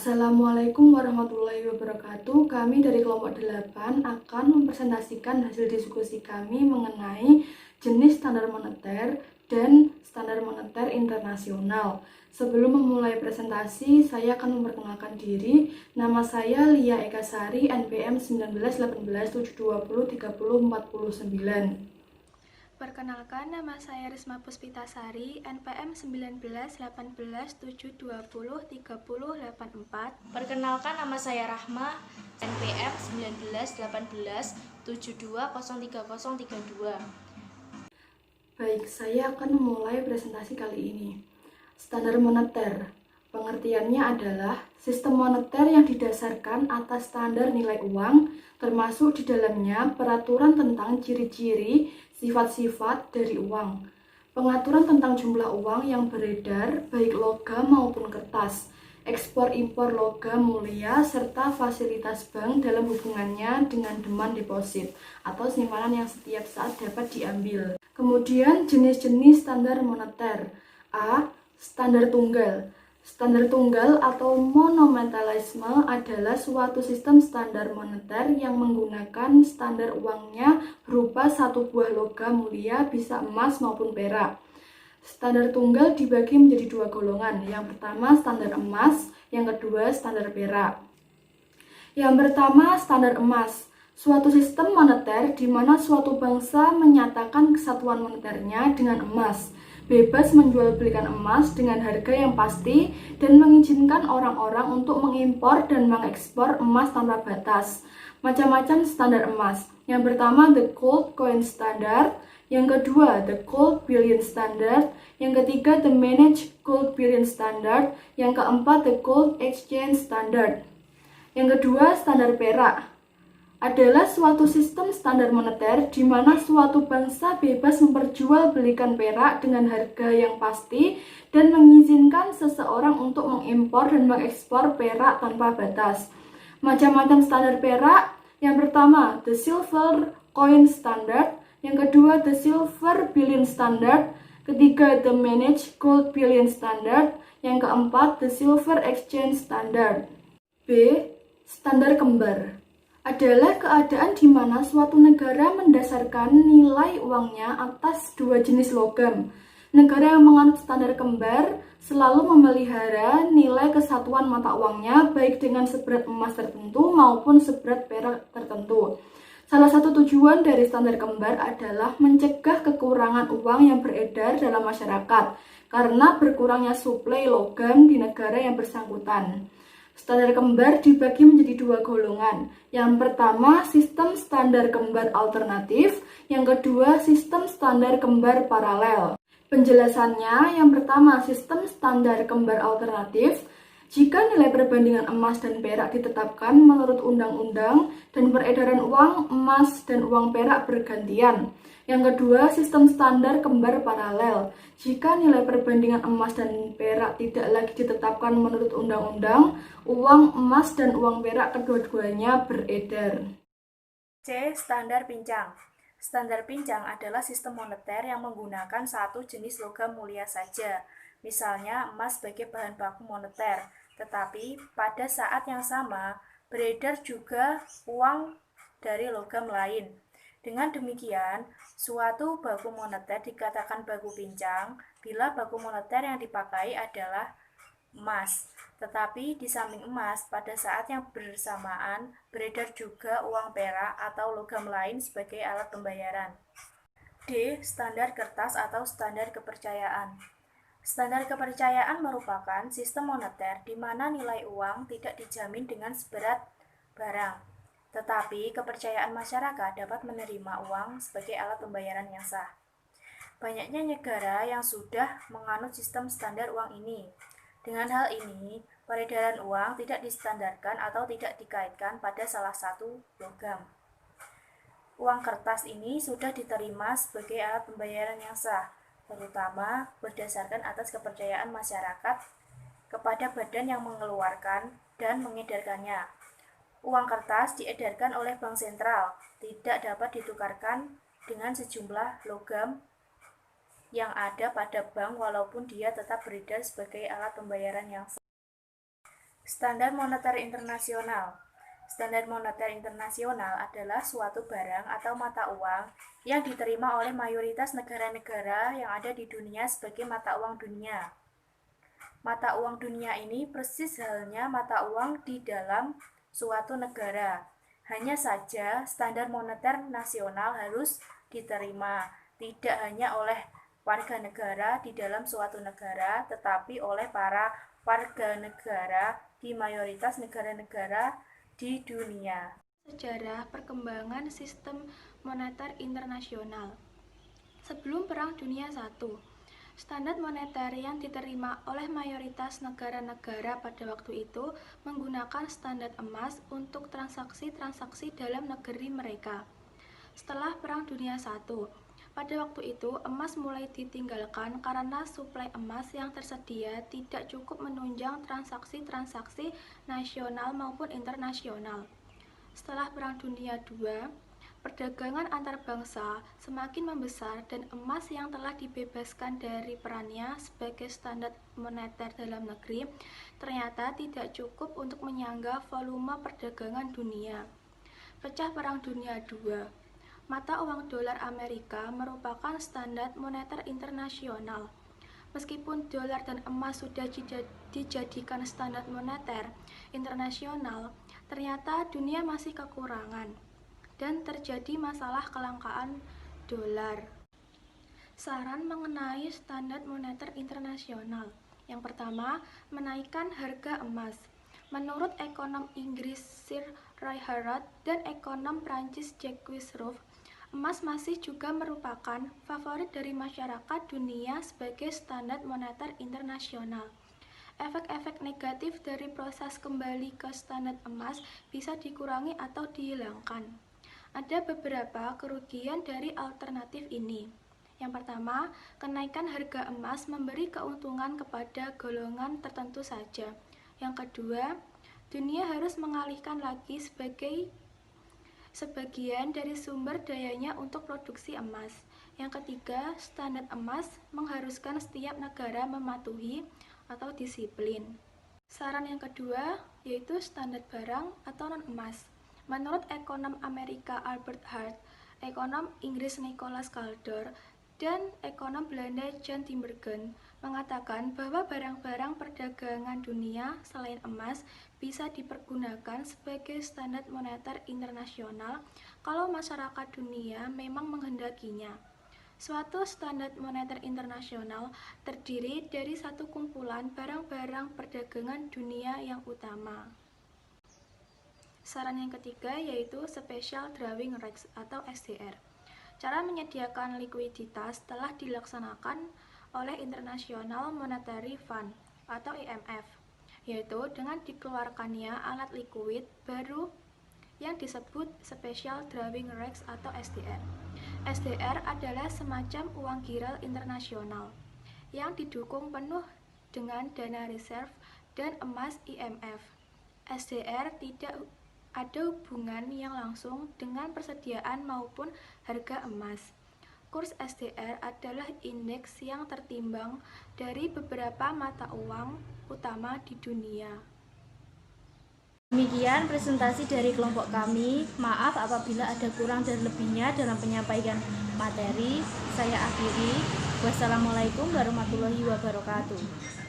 Assalamualaikum warahmatullahi wabarakatuh. Kami dari kelompok 8 akan mempresentasikan hasil diskusi kami mengenai jenis standar moneter dan standar moneter internasional. Sebelum memulai presentasi, saya akan memperkenalkan diri. Nama saya Lia Eka Sari, NPM 191872030409. Perkenalkan, nama saya Risma Puspitasari, NPM 191872030384. Perkenalkan, nama saya Rahma, NPM 191872030032. Baik, saya akan memulai presentasi kali ini. Standar moneter, pengertiannya adalah sistem moneter yang didasarkan atas standar nilai uang, termasuk di dalamnya peraturan tentang ciri-ciri, sifat-sifat dari uang, pengaturan tentang jumlah uang yang beredar, baik logam maupun kertas, ekspor-impor logam mulia, serta fasilitas bank dalam hubungannya dengan demand deposit atau simpanan yang setiap saat dapat diambil. Kemudian jenis-jenis standar moneter. A. Standar tunggal. Standar tunggal atau monomentalisme adalah suatu sistem standar moneter yang menggunakan standar uangnya berupa satu buah logam mulia, bisa emas maupun perak. Standar tunggal dibagi menjadi dua golongan. Yang pertama standar emas, yang kedua standar perak. Yang pertama standar emas, suatu sistem moneter di mana suatu bangsa menyatakan kesatuan moneternya dengan emas, bebas menjual belikan emas dengan harga yang pasti, dan mengizinkan orang-orang untuk mengimpor dan mengekspor emas tanpa batas. Macam-macam standar emas. Yang pertama the gold coin standard, yang kedua the gold bullion standard, yang ketiga the managed gold bullion standard, yang keempat the gold exchange standard. Yang kedua standar perak adalah suatu sistem standar moneter di mana suatu bangsa bebas memperjualbelikan perak dengan harga yang pasti dan mengizinkan seseorang untuk mengimpor dan mengekspor perak tanpa batas. Macam-macam standar perak. Yang pertama, the silver coin standard, yang kedua, the silver bullion standard, ketiga, the managed gold bullion standard, yang keempat, the silver exchange standard. B. Standar kembar adalah keadaan di mana suatu negara mendasarkan nilai uangnya atas dua jenis logam. Negara yang menganut standar kembar selalu memelihara nilai kesatuan mata uangnya baik dengan seberat emas tertentu maupun seberat perak tertentu. Salah satu tujuan dari standar kembar adalah mencegah kekurangan uang yang beredar dalam masyarakat karena berkurangnya suplai logam di negara yang bersangkutan. Standar kembar dibagi menjadi dua golongan. Yang pertama, sistem standar kembar alternatif. Yang kedua, sistem standar kembar paralel. Penjelasannya, yang pertama, sistem standar kembar alternatif. Jika nilai perbandingan emas dan perak ditetapkan menurut undang-undang dan peredaran uang emas dan uang perak bergantian. Yang kedua, sistem standar kembar paralel. Jika nilai perbandingan emas dan perak tidak lagi ditetapkan menurut undang-undang, uang emas dan uang perak kedua-duanya beredar. C. Standar pincang. Standar pincang adalah sistem moneter yang menggunakan satu jenis logam mulia saja, misalnya emas sebagai bahan baku moneter, tetapi pada saat yang sama beredar juga uang dari logam lain. Dengan demikian, suatu baku moneter dikatakan baku pincang bila baku moneter yang dipakai adalah emas. Tetapi di samping emas, pada saat yang bersamaan beredar juga uang perak atau logam lain sebagai alat pembayaran. D. Standar kertas atau standar kepercayaan. Standar kepercayaan merupakan sistem moneter di mana nilai uang tidak dijamin dengan seberat barang. Tetapi kepercayaan masyarakat dapat menerima uang sebagai alat pembayaran yang sah. Banyaknya negara yang sudah menganut sistem standar uang ini. Dengan hal ini, peredaran uang tidak distandarkan atau tidak dikaitkan pada salah satu logam. Uang kertas ini sudah diterima sebagai alat pembayaran yang sah, terutama berdasarkan atas kepercayaan masyarakat kepada badan yang mengeluarkan dan mengedarkannya. Uang kertas diedarkan oleh bank sentral, tidak dapat ditukarkan dengan sejumlah logam yang ada pada bank walaupun dia tetap beredar sebagai alat pembayaran yang sah. Standar moneter internasional. Standar moneter internasional adalah suatu barang atau mata uang yang diterima oleh mayoritas negara-negara yang ada di dunia sebagai mata uang dunia. Mata uang dunia ini persis halnya mata uang di dalam suatu negara. Hanya saja standar moneter nasional harus diterima tidak hanya oleh warga negara di dalam suatu negara, tetapi oleh para warga negara di mayoritas negara-negara di dunia. Sejarah perkembangan sistem moneter internasional. Sebelum Perang Dunia I, standar moneter yang diterima oleh mayoritas negara-negara pada waktu itu menggunakan standar emas untuk transaksi-transaksi dalam negeri mereka. Setelah Perang Dunia I, pada waktu itu emas mulai ditinggalkan karena suplai emas yang tersedia tidak cukup menunjang transaksi-transaksi nasional maupun internasional. Setelah Perang Dunia II, perdagangan antar bangsa semakin membesar dan emas yang telah dibebaskan dari perannya sebagai standar moneter dalam negeri ternyata tidak cukup untuk menyangga volume perdagangan dunia. Pecah Perang Dunia II. Mata uang dolar Amerika merupakan standar moneter internasional. Meskipun dolar dan emas sudah dijadikan standar moneter internasional, ternyata dunia masih kekurangan dan terjadi masalah kelangkaan dolar. Saran mengenai standar moneter internasional. Yang pertama, menaikkan harga emas. Menurut ekonom Inggris Sir Roy Harrod dan ekonom Prancis Jacques Rueff, emas masih juga merupakan favorit dari masyarakat dunia sebagai standar moneter internasional. Efek-efek negatif dari proses kembali ke standar emas bisa dikurangi atau dihilangkan. Ada beberapa kerugian dari alternatif ini. Yang pertama, kenaikan harga emas memberi keuntungan kepada golongan tertentu saja. Yang kedua, dunia harus mengalihkan lagi sebagian dari sumber dayanya untuk produksi emas. Yang ketiga, standar emas mengharuskan setiap negara mematuhi atau disiplin. Saran yang kedua yaitu standar barang atau non-emas. Menurut ekonom Amerika Albert Hart, ekonom Inggris Nicholas Kaldor, dan ekonom Belanda Jan Tinbergen mengatakan bahwa barang-barang perdagangan dunia selain emas bisa dipergunakan sebagai standar moneter internasional kalau masyarakat dunia memang menghendakinya. Suatu standar moneter internasional terdiri dari satu kumpulan barang-barang perdagangan dunia yang utama. Saran yang ketiga yaitu Special Drawing Rights atau SDR. Cara menyediakan likuiditas telah dilaksanakan oleh International Monetary Fund atau IMF, yaitu dengan dikeluarkannya alat likuid baru yang disebut Special Drawing Rights atau SDR. SDR adalah semacam uang giral internasional yang didukung penuh dengan dana reserve dan emas IMF. SDR tidak ada hubungan yang langsung dengan persediaan maupun harga emas. Kurs SDR adalah indeks yang tertimbang dari beberapa mata uang utama di dunia. Demikian presentasi dari kelompok kami. Maaf apabila ada kurang dan lebihnya dalam penyampaian materi. Saya akhiri. Wassalamualaikum warahmatullahi wabarakatuh.